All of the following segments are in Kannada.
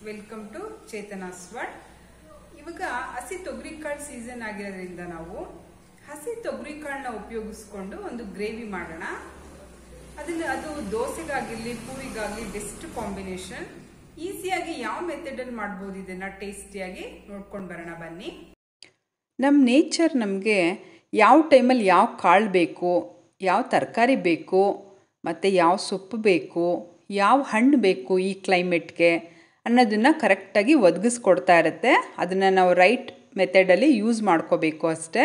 Welcome to Chetana's world. ಇವಾಗ ಹಸಿ ತೊಗರಿಕಾಳು ಸೀಸನ್ ಆಗಿರೋದ್ರಿಂದ ನಾವು ಹಸಿ ತೊಗರಿಕಾಳನ್ನ ಉಪಯೋಗಿಸ್ಕೊಂಡು ಒಂದು ಗ್ರೇವಿ ಮಾಡೋಣ. ಅದು ದೋಸೆಗಾಗಿರ್ಲಿ ಪೂರಿಗಾಗಲಿ ಬೆಸ್ಟ್ ಕಾಂಬಿನೇಷನ್. ಈಸಿಯಾಗಿ ಯಾವ ಮೆಥಡಲ್ಲಿ ಮಾಡ್ಬೋದು ಇದನ್ನ ಟೇಸ್ಟಿಯಾಗಿ ನೋಡ್ಕೊಂಡು ಬರೋಣ ಬನ್ನಿ. ನಮ್ಮ ನೇಚರ್ ನಮಗೆ ಯಾವ ಟೈಮಲ್ಲಿ ಯಾವ ಕಾಳು ಬೇಕು, ಯಾವ ತರಕಾರಿ ಬೇಕು, ಮತ್ತು ಯಾವ ಸೊಪ್ಪು ಬೇಕು, ಯಾವ ಹಣ್ಣು ಬೇಕು ಈ ಕ್ಲೈಮೇಟ್ಗೆ ಅನ್ನೋದನ್ನು ಕರೆಕ್ಟಾಗಿ ಒದಗಿಸ್ಕೊಡ್ತಾ ಇರುತ್ತೆ. ಅದನ್ನು ನಾವು ರೈಟ್ ಮೆಥಡಲ್ಲಿ ಯೂಸ್ ಮಾಡ್ಕೋಬೇಕು ಅಷ್ಟೇ.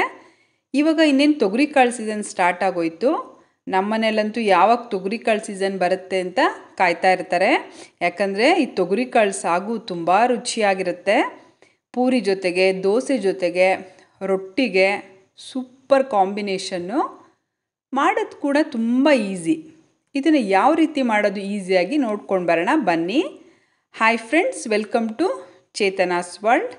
ಇವಾಗ ಇನ್ನೇನು ತೊಗರಿಕಾಳು ಸೀಸನ್ ಸ್ಟಾರ್ಟ್ ಆಗೋಯ್ತು. ನಮ್ಮ ಮನೇಲಂತೂ ಯಾವಾಗ ತೊಗರಿಕಾಳು ಸೀಸನ್ ಬರುತ್ತೆ ಅಂತ ಕಾಯ್ತಾ ಇರ್ತಾರೆ. ಯಾಕಂದರೆ ಈ ತೊಗರಿಕಾಳು ಸಾಗು ತುಂಬ ರುಚಿಯಾಗಿರುತ್ತೆ. ಪೂರಿ ಜೊತೆಗೆ, ದೋಸೆ ಜೊತೆಗೆ, ರೊಟ್ಟಿಗೆ ಸೂಪರ್ ಕಾಂಬಿನೇಷನ್ನು. ಮಾಡೋದು ಕೂಡ ತುಂಬ ಈಸಿ. ಇದನ್ನು ಯಾವ ರೀತಿ ಮಾಡೋದು ಈಸಿಯಾಗಿ ನೋಡ್ಕೊಂಡು ಬರೋಣ ಬನ್ನಿ. Hi friends, welcome to Chetana's world.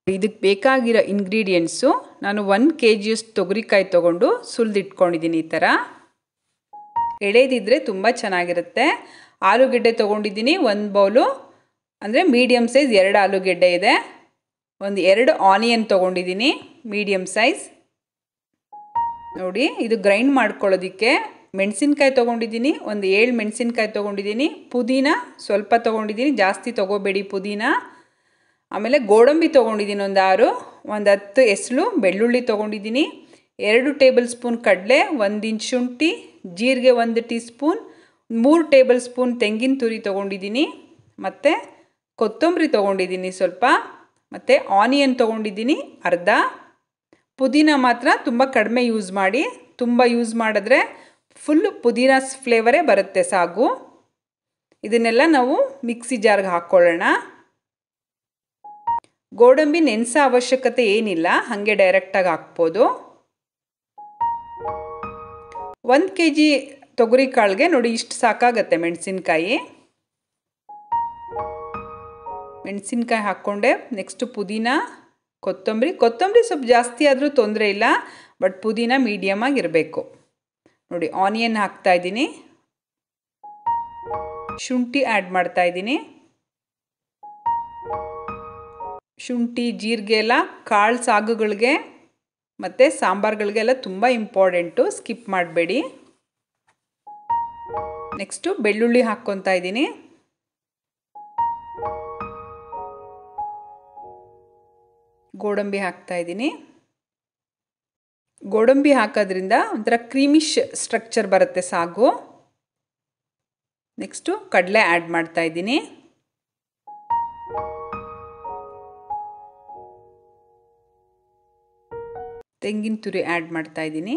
ಇದಕ್ಕೆ ಬೇಕಾಗಿರೋ ಇಂಗ್ರೀಡಿಯೆಂಟ್ಸು ನಾನು 1 kg ತೊಗರಿಕಾಯಿ ತೊಗೊಂಡು ಸುಲಿದಿಟ್ಕೊಂಡಿದ್ದೀನಿ. ಈ ಥರ ಎಳೆದಿದ್ದರೆ ತುಂಬ ಚೆನ್ನಾಗಿರುತ್ತೆ. ಆಲೂಗೆಡ್ಡೆ ತೊಗೊಂಡಿದ್ದೀನಿ 1 ಬೌಲು, ಅಂದರೆ ಮೀಡಿಯಮ್ ಸೈಜ್ 2 ಆಲೂಗೆಡ್ಡೆ ಇದೆ. 2 ಆನಿಯನ್ ತೊಗೊಂಡಿದ್ದೀನಿ ಮೀಡಿಯಮ್ ಸೈಜ್. ನೋಡಿ, ಇದು ಗ್ರೈಂಡ್ ಮಾಡ್ಕೊಳ್ಳೋದಕ್ಕೆ ಮೆಣಸಿನ್ಕಾಯಿ ತೊಗೊಂಡಿದ್ದೀನಿ, 7 ಮೆಣಸಿನ್ಕಾಯಿ ತೊಗೊಂಡಿದ್ದೀನಿ. ಪುದೀನ ಸ್ವಲ್ಪ ತೊಗೊಂಡಿದ್ದೀನಿ, ಜಾಸ್ತಿ ತೊಗೋಬೇಡಿ ಪುದೀನ. ಆಮೇಲೆ ಗೋಡಂಬಿ ತೊಗೊಂಡಿದ್ದೀನಿ 6, 10 ಎಸಳು ಬೆಳ್ಳುಳ್ಳಿ ತೊಗೊಂಡಿದ್ದೀನಿ, 2 ಟೇಬಲ್ ಸ್ಪೂನ್ ಕಡಲೆ, 1 ಇಂಚ್ ಶುಂಠಿ, ಜೀರಿಗೆ 1 ಟೀ ಸ್ಪೂನ್, 3 ಟೇಬಲ್ ಸ್ಪೂನ್ ತೆಂಗಿನ ತುರಿ ತೊಗೊಂಡಿದ್ದೀನಿ, ಮತ್ತು ಕೊತ್ತಂಬರಿ ತೊಗೊಂಡಿದ್ದೀನಿ ಸ್ವಲ್ಪ, ಮತ್ತು ಆನಿಯನ್ ತೊಗೊಂಡಿದ್ದೀನಿ ಅರ್ಧ. ಪುದೀನ ಮಾತ್ರ ತುಂಬ ಕಡಿಮೆ ಯೂಸ್ ಮಾಡಿ, ತುಂಬ ಯೂಸ್ ಮಾಡಿದ್ರೆ ಫುಲ್ ಪುದೀನ ಫ್ಲೇವರೇ ಬರುತ್ತೆ ಸಾಗು. ಇದನ್ನೆಲ್ಲ ನಾವು ಮಿಕ್ಸಿ ಜಾರ್ಗೆ ಹಾಕ್ಕೊಳ್ಳೋಣ. ಗೋಡಂಬಿ ನೆನೆಸೋ ಅವಶ್ಯಕತೆ ಏನಿಲ್ಲ, ಹಾಗೆ ಡೈರೆಕ್ಟಾಗಿ ಹಾಕ್ಬೋದು. 1 kg ತೊಗರಿ ಕಾಳಿಗೆ ನೋಡಿ ಇಷ್ಟು ಸಾಕಾಗತ್ತೆ ಮೆಣಸಿನ್ಕಾಯಿ. ಮೆಣಸಿನ್ಕಾಯಿ ಹಾಕ್ಕೊಂಡೆ. ನೆಕ್ಸ್ಟು ಪುದೀನ, ಕೊತ್ತಂಬರಿ ಸ್ವಲ್ಪ ಜಾಸ್ತಿ ಆದರೂ ತೊಂದರೆ ಇಲ್ಲ, ಬಟ್ ಪುದೀನ ಮೀಡಿಯಮ್ ಆಗಿರಬೇಕು. ನೋಡಿ, ಆನಿಯನ್ ಹಾಕ್ತಾಯಿದ್ದೀನಿ, ಶುಂಠಿ ಆ್ಯಡ್ ಮಾಡ್ತಾಯಿದ್ದೀನಿ. ಶುಂಠಿ ಜೀರಿಗೆ ಎಲ್ಲ ಕಾಳು ಸಾಗುಗಳಿಗೆ ಮತ್ತು ಸಾಂಬಾರುಗಳಿಗೆಲ್ಲ ತುಂಬ ಇಂಪಾರ್ಟೆಂಟು, ಸ್ಕಿಪ್ ಮಾಡಬೇಡಿ. ನೆಕ್ಸ್ಟು ಬೆಳ್ಳುಳ್ಳಿ ಹಾಕ್ಕೊತಾ ಇದ್ದೀನಿ. ಗೋಡಂಬಿ ಹಾಕ್ತಾಯಿದ್ದೀನಿ. ಗೋಡಂಬಿ ಹಾಕೋದ್ರಿಂದ ಒಂಥರ ಕ್ರೀಮಿಶ್ ಸ್ಟ್ರಕ್ಚರ್ ಬರುತ್ತೆ ಸಾಗು. ನೆಕ್ಸ್ಟು ಕಡಲೆ ಆ್ಯಡ್ ಮಾಡ್ತಾಯಿದ್ದೀನಿ. ತೆಂಗಿನ ತುರಿ ಆ್ಯಡ್ ಮಾಡ್ತಾಯಿದ್ದೀನಿ.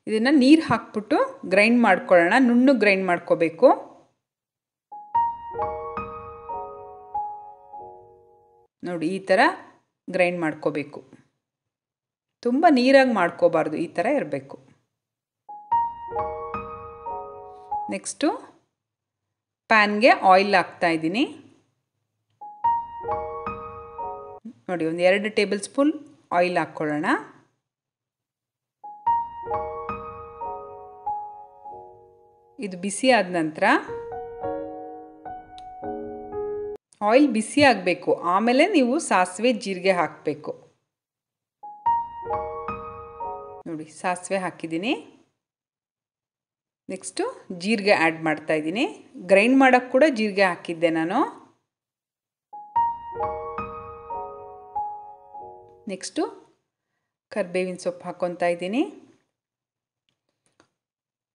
ಇದನ್ನು ನೀರು ಹಾಕ್ಬಿಟ್ಟು ಗ್ರೈಂಡ್ ಮಾಡ್ಕೊಳ್ಳೋಣ. ನುಣ್ಣಗೆ ಗ್ರೈಂಡ್ ಮಾಡ್ಕೋಬೇಕು. ನೋಡಿ, ಈ ಥರ ಗ್ರೈಂಡ್ ಮಾಡ್ಕೋಬೇಕು. ತುಂಬ ನೀರಾಗಿ ಮಾಡ್ಕೋಬಾರ್ದು, ಈ ಥರ ಇರಬೇಕು. ನೆಕ್ಸ್ಟು ಪ್ಯಾನ್ಗೆ ಆಯಿಲ್ ಹಾಕ್ತಾಯಿದ್ದೀನಿ. ನೋಡಿ, 2 ಟೇಬಲ್ ಸ್ಪೂನ್ ಆಯಿಲ್ ಹಾಕ್ಕೊಳ್ಳೋಣ. ಇದು ಬಿಸಿ ಆದ ನಂತರ ಆಯಿಲ್ ಬಿಸಿ ಆಗಬೇಕು, ಆಮೇಲೆ ನೀವು ಸಾಸಿವೆ ಜೀರಿಗೆ ಹಾಕಬೇಕು. ನೋಡಿ, ಸಾಸಿವೆ ಹಾಕಿದ್ದೀನಿ. ನೆಕ್ಸ್ಟು ಜೀರಿಗೆ ಆ್ಯಡ್ ಮಾಡ್ತಾಯಿದ್ದೀನಿ. ಗ್ರೈಂಡ್ ಮಾಡೋಕ್ಕೆ ಕೂಡ ಜೀರಿಗೆ ಹಾಕಿದ್ದೆ ನಾನು. ನೆಕ್ಸ್ಟು ಕರಿಬೇವಿನ ಸೊಪ್ಪು ಹಾಕ್ಕೊತಾ ಇದ್ದೀನಿ.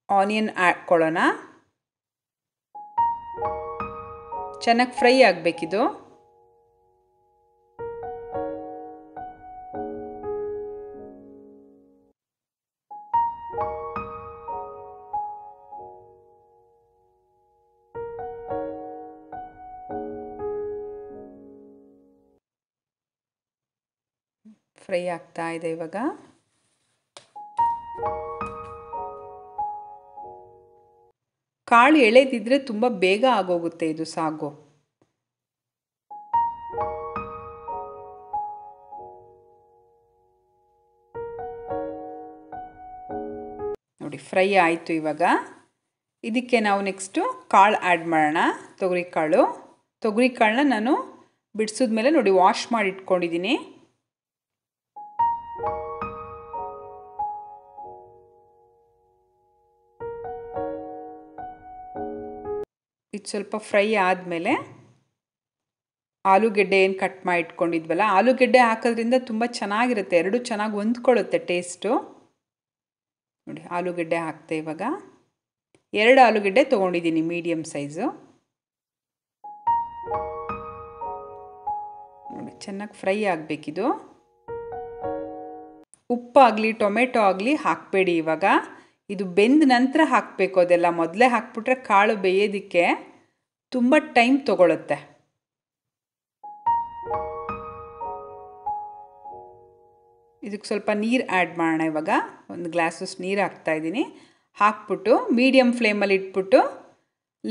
ಆನಿಯನ್ ಹಾಕ್ಕೊಳ್ಳೋಣ. ಚೆನ್ನಾಗಿ ಫ್ರೈ ಆಗಬೇಕಿದು. ಫ್ರೈ ಆಗ್ತಾ ಇದೆ ಇವಾಗ. ಕಾಳು ಎಳೆದಿದ್ರೆ ತುಂಬ ಬೇಗ ಆಗೋಗುತ್ತೆ ಇದು ಸಾಗು. ನೋಡಿ ಫ್ರೈ ಆಯಿತು. ಇವಾಗ ಇದಕ್ಕೆ ನಾವು ನೆಕ್ಸ್ಟು ಕಾಳು ಆ್ಯಡ್ ಮಾಡೋಣ. ತೊಗರಿಕಾಳನ್ನ ನಾನು ಬಿಡಿಸಿದ್ಮೇಲೆ ನೋಡಿ ವಾಶ್ ಮಾಡಿ ಇಟ್ಕೊಂಡಿದ್ದೀನಿ. ಇದು ಸ್ವಲ್ಪ ಫ್ರೈ ಆದಮೇಲೆ ಆಲೂಗೆಡ್ಡೆ ಏನು ಕಟ್ ಮಾಡಿ ಇಟ್ಕೊಂಡಿದ್ವಲ್ಲ, ಆಲೂಗೆಡ್ಡೆ ಹಾಕೋದ್ರಿಂದ ತುಂಬ ಚೆನ್ನಾಗಿರುತ್ತೆ, ಎರಡು ಚೆನ್ನಾಗಿ ಹೊಂದ್ಕೊಳ್ಳುತ್ತೆ ಟೇಸ್ಟು. ನೋಡಿ ಆಲೂಗೆಡ್ಡೆ ಹಾಕ್ತೆ. ಇವಾಗ 2 ಆಲೂಗೆಡ್ಡೆ ತೊಗೊಂಡಿದ್ದೀನಿ ಮೀಡಿಯಮ್ ಸೈಜು. ನೋಡಿ ಚೆನ್ನಾಗಿ ಫ್ರೈ ಆಗಬೇಕಿದು. ಉಪ್ಪಾಗಲಿ ಟೊಮೆಟೊ ಆಗಲಿ ಹಾಕಬೇಡಿ. ಇವಾಗ ಇದು ಬೆಂದ ನಂತರ ಹಾಕಬೇಕು. ಅದೆಲ್ಲ ಮೊದಲೇ ಹಾಕ್ಬಿಟ್ರೆ ಕಾಳು ಬೇಯೋದಕ್ಕೆ ತುಂಬ ಟೈಮ್ ತೊಗೊಳುತ್ತೆ. ಇದಕ್ಕೆ ಸ್ವಲ್ಪ ನೀರು ಆ್ಯಡ್ ಮಾಡೋಣ. ಇವಾಗ 1 ಗ್ಲಾಸಸ್ ನೀರು ಹಾಕ್ತಾಯಿದ್ದೀನಿ. ಹಾಕ್ಬಿಟ್ಟು ಮೀಡಿಯಮ್ ಫ್ಲೇಮಲ್ಲಿ ಇಟ್ಬಿಟ್ಟು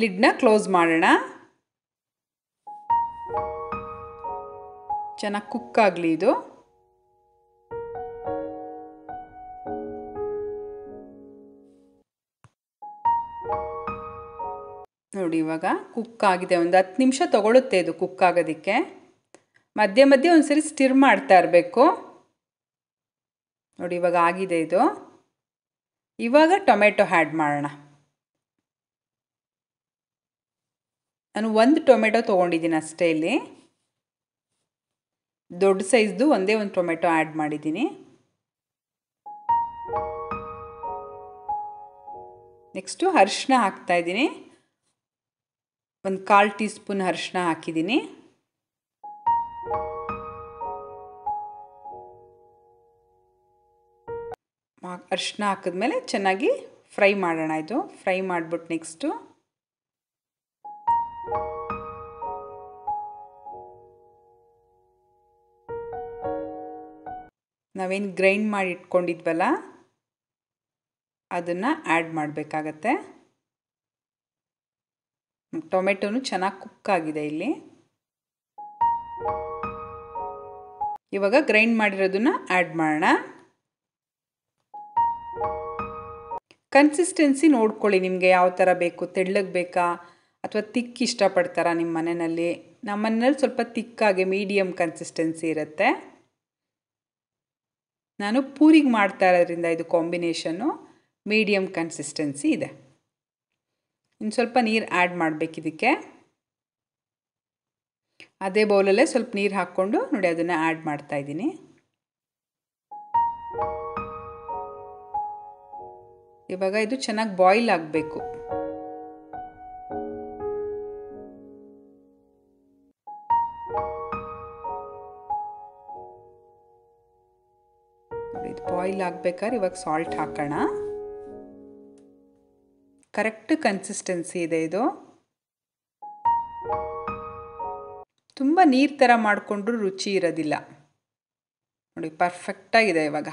ಲಿಡ್ನ ಕ್ಲೋಸ್ ಮಾಡೋಣ. ಚೆನ್ನಾಗಿ ಕುಕ್ ಆಗಲಿ ಇದು. ನೋಡಿ ಇವಾಗ ಕುಕ್ ಆಗಿದೆ. ಒಂದು 10 ನಿಮಿಷ ತೊಗೊಳುತ್ತೆ ಇದು ಕುಕ್ ಆಗೋದಕ್ಕೆ. ಮಧ್ಯೆ ಮಧ್ಯೆ ಒಂದ್ಸರಿ ಸ್ಟಿರ್ ಮಾಡ್ತಾ ಇರಬೇಕು. ನೋಡಿ ಇವಾಗ ಆಗಿದೆ ಇದು. ಇವಾಗ ಟೊಮೆಟೊ ಆ್ಯಡ್ ಮಾಡೋಣ. ನಾನು 1 ಟೊಮೆಟೊ ತೊಗೊಂಡಿದ್ದೀನಿ ಅಷ್ಟೇ. ಇಲ್ಲಿ ದೊಡ್ಡ ಸೈಜ್ದು ಒಂದೇ ಒಂದು ಟೊಮೆಟೊ ಆ್ಯಡ್ ಮಾಡಿದ್ದೀನಿ. ನೆಕ್ಸ್ಟು ಅರಿಶಿನ ಹಾಕ್ತಾಯಿದ್ದೀನಿ. 1/4 ಟೀ ಸ್ಪೂನ್ ಅರಿಶಿನ ಹಾಕಿದ್ದೀನಿ. ಅರಿಶಿನ ಹಾಕಿದ್ಮೇಲೆ ಚೆನ್ನಾಗಿ ಫ್ರೈ ಮಾಡೋಣ. ಇದು ಫ್ರೈ ಮಾಡಿಬಿಟ್ಟು ನೆಕ್ಸ್ಟು ನಾವೇನು ಗ್ರೈಂಡ್ ಮಾಡಿ ಇಟ್ಕೊಂಡಿದ್ವಲ್ಲ ಅದನ್ನು ಆ್ಯಡ್ ಮಾಡಬೇಕಾಗತ್ತೆ. ಟೊಮೆಟೊನು ಚೆನ್ನಾಗಿ ಕುಕ್ ಆಗಿದೆ ಇಲ್ಲಿ. ಇವಾಗ ಗ್ರೈಂಡ್ ಮಾಡಿರೋದನ್ನ ಆ್ಯಡ್ ಮಾಡೋಣ. ಕನ್ಸಿಸ್ಟೆನ್ಸಿ ನೋಡ್ಕೊಳ್ಳಿ, ನಿಮಗೆ ಯಾವ ಥರ ಬೇಕು, ತೆಳ್ಳಗೆ ಬೇಕಾ ಅಥವಾ ತಿಕ್ ಇಷ್ಟಪಡ್ತಾರಾ ನಿಮ್ಮ ಮನೆಯಲ್ಲಿ. ನಮ್ಮ ಮನೆಯಲ್ಲಿ ಸ್ವಲ್ಪ ತಿಕ್ಕಾಗಿ ಮೀಡಿಯಮ್ ಕನ್ಸಿಸ್ಟೆನ್ಸಿ ಇರುತ್ತೆ. ನಾನು ಪೂರಿಗೆ ಮಾಡ್ತಾ ಇರೋದ್ರಿಂದ ಇದು ಕಾಂಬಿನೇಷನ್ನು ಮೀಡಿಯಮ್ ಕನ್ಸಿಸ್ಟೆನ್ಸಿ ಇದೆ. ಇನ್ನು ಸ್ವಲ್ಪ ನೀರು ಆ್ಯಡ್ ಮಾಡಬೇಕು ಇದಕ್ಕೆ. ಅದೇ ಬೌಲಲ್ಲೇ ಸ್ವಲ್ಪ ನೀರು ಹಾಕ್ಕೊಂಡು ನೋಡಿ ಅದನ್ನು ಆ್ಯಡ್ ಮಾಡ್ತಾಯಿದ್ದೀನಿ. ಇವಾಗ ಇದು ಚೆನ್ನಾಗಿ ಬಾಯ್ಲ್ ಆಗಬೇಕು. ಇದು ಬಾಯ್ಲ್ ಆಗಬೇಕಾದ್ರೆ ಇವಾಗ ಸಾಲ್ಟ್ ಹಾಕೋಣ. ಕರೆಕ್ಟ್ ಕನ್ಸಿಸ್ಟೆನ್ಸಿ ಇದೆ ಇದು. ತುಂಬ ನೀರು ಥರ ಮಾಡಿಕೊಂಡ್ರೂ ರುಚಿ ಇರೋದಿಲ್ಲ. ನೋಡಿ ಪರ್ಫೆಕ್ಟಾಗಿದೆ ಇವಾಗ.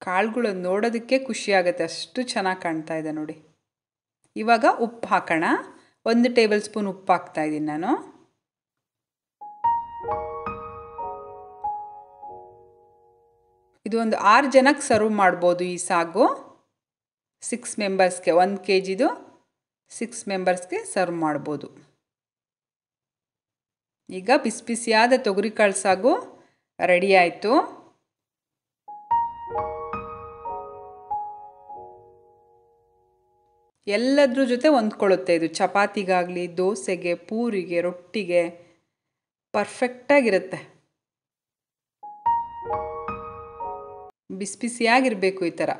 ಕಾಳುಗಳು ನೋಡೋದಕ್ಕೆ ಖುಷಿಯಾಗುತ್ತೆ, ಅಷ್ಟು ಚೆನ್ನಾಗಿ ಕಾಣ್ತಾ ಇದೆ ನೋಡಿ. ಇವಾಗ ಉಪ್ಪು ಹಾಕೋಣ. 1 ಟೇಬಲ್ ಸ್ಪೂನ್ ಉಪ್ಪು ಹಾಕ್ತಾಯಿದ್ದೀನಿ ನಾನು. ಇದು ಒಂದು 6 ಜನಕ್ಕೆ ಸರ್ವ್ ಮಾಡ್ಬೋದು ಈ ಸಾಗು. 6 ಮೆಂಬರ್ಸ್ಗೆ 1 kgದು 6 ಮೆಂಬರ್ಸ್ಗೆ ಸರ್ವ್ ಮಾಡ್ಬೋದು. ಈಗ ಬಿಸಿ ಬಿಸಿಯಾದ ತೊಗರಿಕಾಳು ಸಾಗು ರೆಡಿ ಆಯಿತು. ಎಲ್ಲದ್ರ ಜೊತೆ ಹೊಂದ್ಕೊಳ್ಳುತ್ತೆ ಇದು. ಚಪಾತಿಗಾಗಲಿ, ದೋಸೆಗೆ, ಪೂರಿಗೆ, ರೊಟ್ಟಿಗೆ ಪರ್ಫೆಕ್ಟಾಗಿರುತ್ತೆ. ಬಿಸಿ ಬಿಸಿಯಾಗಿರಬೇಕು ಈ ಥರ.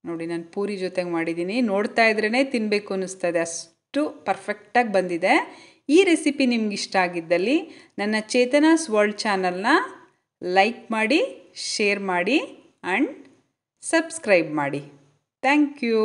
ನೋಡಿ ನಾನು ಪೂರಿ ಜೊತೆಗೆ ಮಾಡಿದ್ದೀನಿ. ನೋಡ್ತಾ ಇದ್ರೇ ತಿನ್ನಬೇಕು ಅನ್ನಿಸ್ತದೆ, ಅಷ್ಟು ಪರ್ಫೆಕ್ಟಾಗಿ ಬಂದಿದೆ. ಈ ರೆಸಿಪಿ ನಿಮ್ಗೆ ಇಷ್ಟ ಆಗಿದ್ದಲ್ಲಿ ನನ್ನ ಚೇತನಾಸ್ ವರ್ಲ್ಡ್ ಚಾನಲ್ನ ಲೈಕ್ ಮಾಡಿ, ಶೇರ್ ಮಾಡಿ ಆ್ಯಂಡ್ ಸಬ್ಸ್ಕ್ರೈಬ್ ಮಾಡಿ. Thank you.